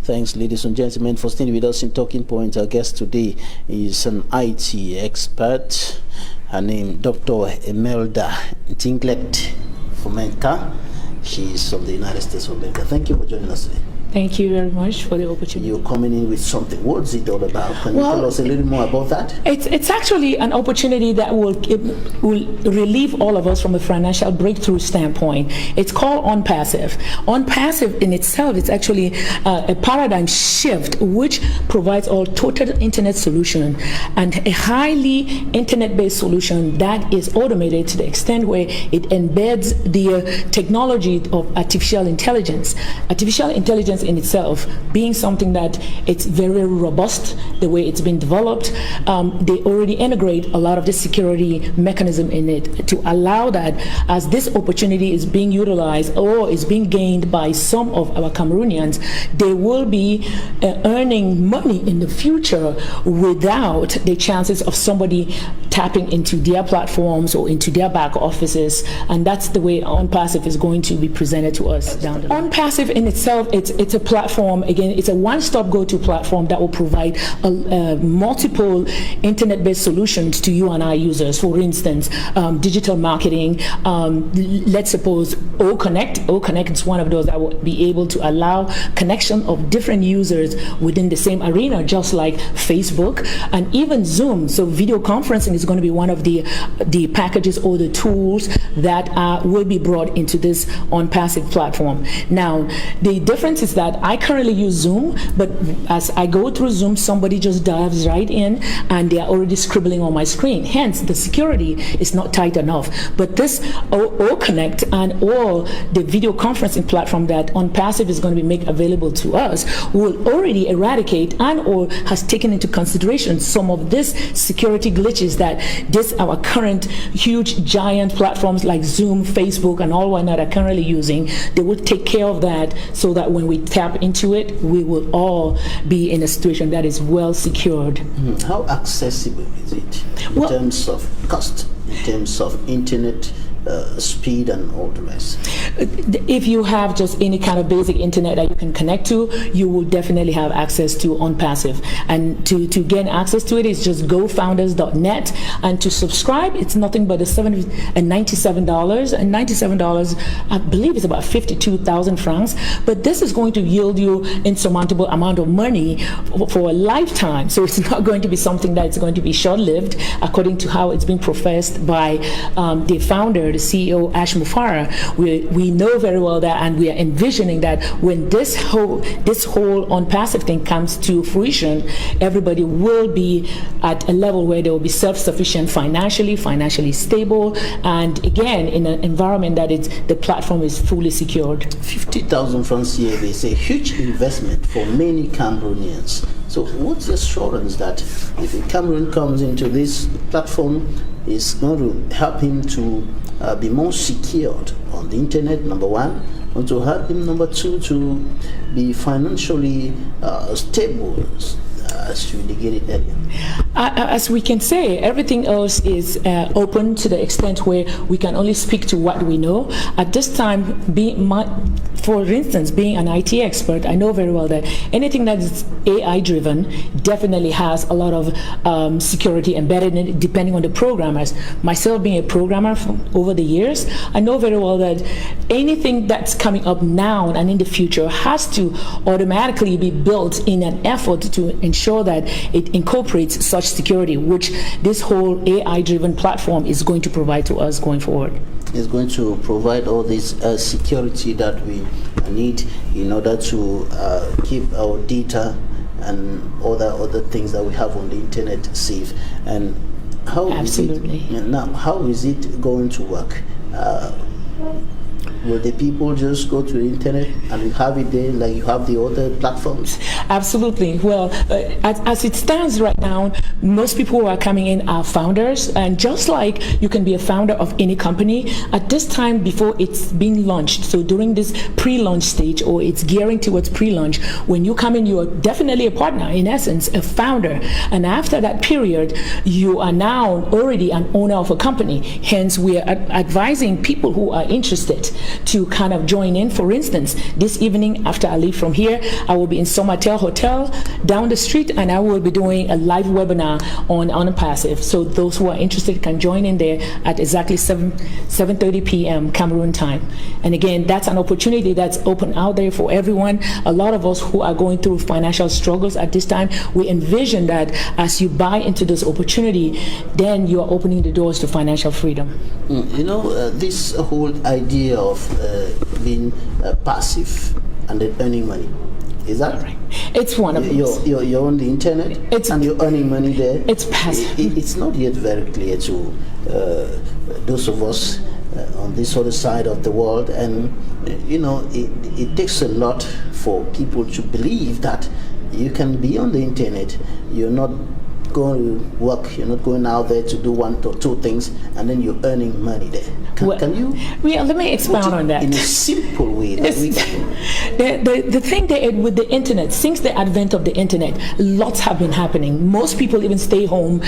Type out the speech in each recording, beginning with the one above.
Thanks, ladies and gentlemen, for staying with us in Talking Point. Our guest today is an IT expert. Her name, Dr. Imelda Tinglet Fomenta. She is from the United States of America. Thank you for joining us today. Thank you very much for the opportunity. You're coming in with something. What's it all about? Can you tell us a little more about that? It's actually an opportunity that will relieve all of us from a financial breakthrough standpoint. It's called ONPASSIVE. ONPASSIVE in itself is actually a paradigm shift which provides all total internet solution and a highly internet-based solution that is automated to the extent where it embeds the technology of artificial intelligence. Artificial intelligence in itself being something that it's very robust the way it's been developed. They already integrate a lot of the security mechanism in it to allow that as this opportunity is being utilized or is being gained by some of our Cameroonians, they will be earning money in the future without the chances of somebody tapping into their platforms or into their back offices, and that's the way ONPASSIVE is going to be presented to us down the line. ONPASSIVE in itself, it's a platform, again, it's a one-stop go-to platform that will provide multiple internet-based solutions to you and our users. For instance, digital marketing, let's suppose OConnect is one of those that will be able to allow connection of different users within the same arena, just like Facebook and even Zoom. So video conferencing is going to be one of the packages or the tools that will be brought into this ONPASSIVE platform. Now, the difference is that I currently use Zoom, but as I go through Zoom, somebody just dives right in and they are already scribbling on my screen. Hence, the security is not tight enough. But this OConnect and all the video conferencing platform that ONPASSIVE is going to be made available to us will already eradicate and or has taken into consideration some of this security glitches that our current huge giant platforms like Zoom, Facebook, and all whatnot are currently using. They will take care of that so that when we tap into it, we will all be in a situation that is well secured. How accessible is it in terms of cost, in terms of internet speed and all the rest? If you have just any kind of basic internet that you can connect to, you will definitely have access to ONPASSIVE. And to gain access to it is just gofounders.net, and to subscribe, it's nothing but $97. And $97, I believe, is about 52,000 francs. But this is going to yield you insurmountable amount of money for a lifetime. So it's not going to be something that's going to be short-lived, according to how it's been professed by the founder, the CEO, Ash Mufara. We know very well that, and we are envisioning that when this whole ONPASSIVE thing comes to fruition, everybody will be at a level where they will be self-sufficient financially stable, and again in an environment that the platform is fully secured. 50,000 francs here is a huge investment for many Cameroonians. So what's the assurance that if a Cameroon comes into this platform, it's going to help him to be more secured on the internet, number one, and to help him, number two, to be financially stable, as you indicated earlier? As we can say, everything else is open to the extent where we can only speak to what we know. At this time, for instance, being an IT expert, I know very well that anything that is AI driven definitely has a lot of security embedded in it, depending on the programmers. Myself being a programmer over the years, I know very well that anything that's coming up now and in the future has to automatically be built in an effort to ensure that it incorporates such security, which this whole AI driven platform is going to provide to us going forward. Is going to provide all this security that we need in order to keep our data and other things that we have on the internet safe. And how Absolutely. How is it going to work? Will the people just go to the internet and you have it there like you have the other platforms? Absolutely. Well, as it stands right now, most people who are coming in are founders, and just like you can be a founder of any company, at this time before it's being launched, so during this pre-launch stage, or it's gearing towards pre-launch, when you come in, you are definitely a partner, in essence, a founder. And after that period, you are now already an owner of a company. Hence, we are advising people who are interested to kind of join in. For instance, this evening after I leave from here, I will be in Somatel Hotel down the street, and I will be doing a live webinar on ONPASSIVE. So those who are interested can join in there at exactly 7:30 p.m. Cameroon time. And again, that's an opportunity that's open out there for everyone. A lot of us who are going through financial struggles at this time, we envision that as you buy into this opportunity, then you are opening the doors to financial freedom. You know, this whole idea of being passive and then earning money, is that right? It's one of those. You're on the internet and you're earning money there. It's passive. It's not yet very clear to those of us on this other side of the world, and you know, it takes a lot for people to believe that you can be on the internet, you're not going to work, you're not going out there to do one or two things, and then you're earning money there. Can you? Yeah, let me expound on that in a simple way. That we can. The thing that with the internet, since the advent of the internet, lots have been happening. Most people even stay home,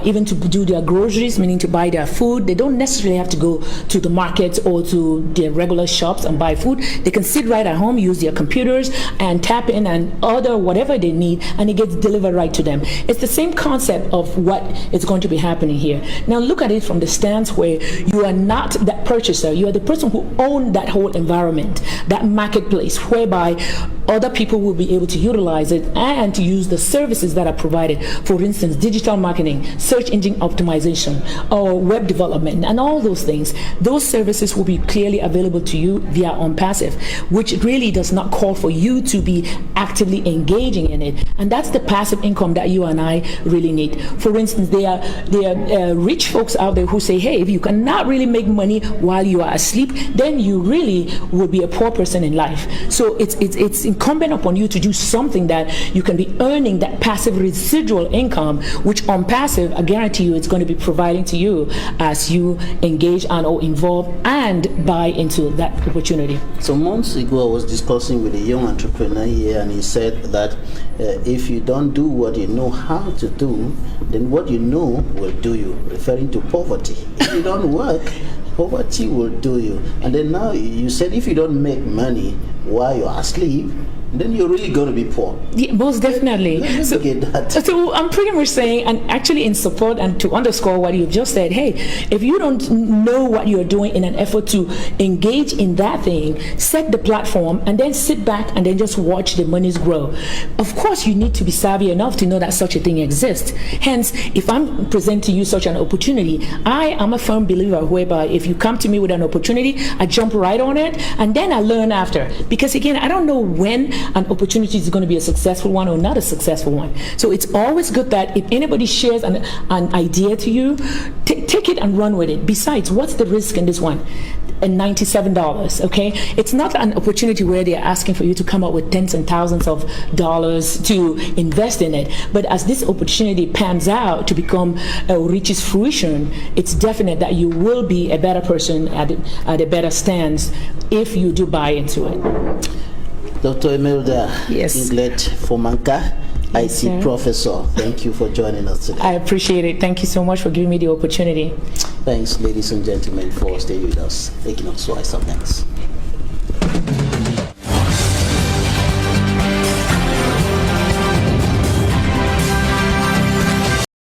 even to do their groceries, meaning to buy their food. They don't necessarily have to go to the markets or to their regular shops and buy food. They can sit right at home, use their computers, and tap in and order whatever they need, and it gets delivered right to them. It's the same concept of what is going to be happening here. Now look at it from the stance where you are not that purchaser, you are the person who owns that whole environment, that marketplace, whereby other people will be able to utilize it and to use the services that are provided. For instance, digital marketing, search engine optimization, or web development, and all those things. Those services will be clearly available to you via ONPASSIVE, which really does not call for you to be actively engaging in it. And that's the passive income that you and I really need. For instance, there are rich folks out there who say, hey, if you cannot really make money while you are asleep, then you really will be a poor person in life. So it's incumbent upon you to do something that you can be earning that passive residual income, which ONPASSIVE, I guarantee you, it's going to be providing to you as you engage and or involve and buy into that opportunity. So months ago, I was discussing with a young entrepreneur here, and he said that if you don't do what you know how to do, then what you know will do you, referring to poverty. If you don't work, poverty will do you. And then now you said if you don't make money while you're asleep, then you're really going to be poor. Yeah, most definitely. Let's get that. So I'm pretty much saying, and actually in support and to underscore what you've just said, hey, if you don't know what you're doing in an effort to engage in that thing, set the platform and then sit back and then just watch the monies grow. Of course, you need to be savvy enough to know that such a thing exists. Hence, if I'm presenting you such an opportunity, I am a firm believer whereby if you come to me with an opportunity, I jump right on it and then I learn after. Because again, I don't know when an opportunity is going to be a successful one or not a successful one. So it's always good that if anybody shares an idea to you, take it and run with it. Besides, what's the risk in this one? And $97, okay? It's not an opportunity where they're asking for you to come up with tens and thousands of dollars to invest in it. But as this opportunity pans out to become reaches fruition, it's definite that you will be a better person at a better stance if you do buy into it. Dr. Imelda Inglet Fomanka, Yes, IT professor, thank you for joining us today. I appreciate it. Thank you so much for giving me the opportunity. Thanks, ladies and gentlemen, for staying with us. Equinoxe Wise Up next.